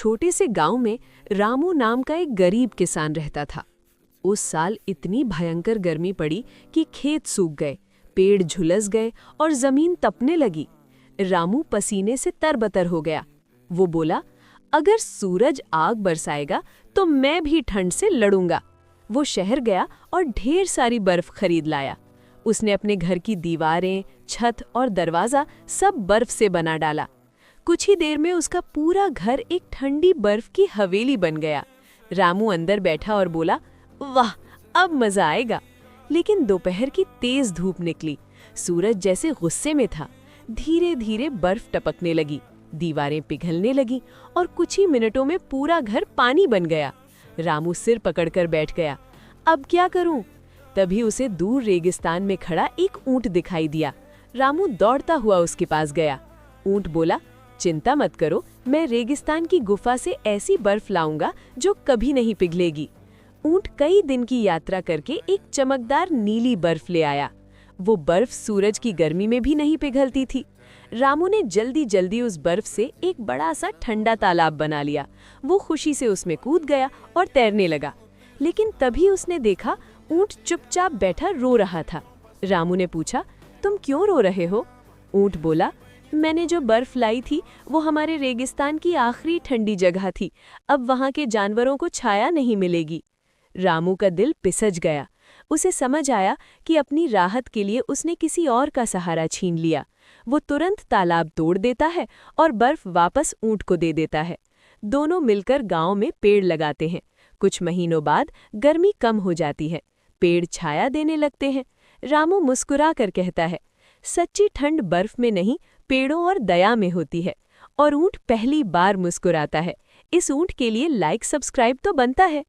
छोटे से गांव में रामू नाम का एक गरीब किसान रहता था। उस साल इतनी भयंकर गर्मी पड़ी कि खेत सूख गए, पेड़ झुलस गए और जमीन तपने लगी। रामू पसीने से तरबतर हो गया। वो बोला, अगर सूरज आग बरसाएगा तो मैं भी ठंड से लड़ूंगा। वो शहर गया और ढेर सारी बर्फ खरीद लाया। उसने अपने घर की दीवारें, छत और दरवाजा सब बर्फ से बना डाला। कुछ ही देर में उसका पूरा घर एक ठंडी बर्फ की हवेली बन गया। रामू अंदर बैठा और बोला, वाह, अब मजा आएगा। लेकिन दोपहर की तेज धूप निकली। सूरज जैसे गुस्से में था। धीरे धीरे बर्फ टपकने लगी, दीवारें पिघलने लगी और कुछ ही मिनटों में पूरा घर पानी बन गया। रामू सिर पकड़कर बैठ गया। अब क्या करूं? तभी उसे दूर रेगिस्तान में खड़ा एक ऊंट दिखाई दिया। रामू दौड़ता हुआ उसके पास गया। ऊंट बोला, चिंता मत करो, मैं रेगिस्तान की गुफा से ऐसी बर्फ लाऊंगा जो कभी नहीं पिघलेगी। ऊंट कई दिन की यात्रा करके एक चमकदार नीली बर्फ ले आया। वो बर्फ सूरज की गर्मी में भी नहीं पिघलती थी। रामू ने जल्दी जल्दी उस बर्फ से एक बड़ा सा ठंडा तालाब बना लिया। वो खुशी से उसमें कूद गया और तैरने लगा। लेकिन तभी उसने देखा ऊंट चुपचाप बैठा रो रहा था। रामू ने पूछा, तुम क्यों रो रहे हो? ऊंट बोला, मैंने जो बर्फ लाई थी वो हमारे रेगिस्तान की आखिरी ठंडी जगह थी। अब वहां के जानवरों को छाया नहीं मिलेगी। रामू का दिल पिसज गया। उसे समझ आया कि अपनी राहत के लिए उसने किसी और का सहारा छीन लिया। वो तुरंत तालाब तोड़ देता है और बर्फ वापस ऊंट को दे देता है। दोनों मिलकर गांव में पेड़ लगाते हैं। कुछ महीनों बाद गर्मी कम हो जाती है, पेड़ छाया देने लगते हैं। रामू मुस्कुरा कर कहता है, सच्ची ठंड बर्फ में नहीं, पेड़ों और दया में होती है। और ऊंट पहली बार मुस्कुराता है। इस ऊंट के लिए लाइक सब्सक्राइब तो बनता है।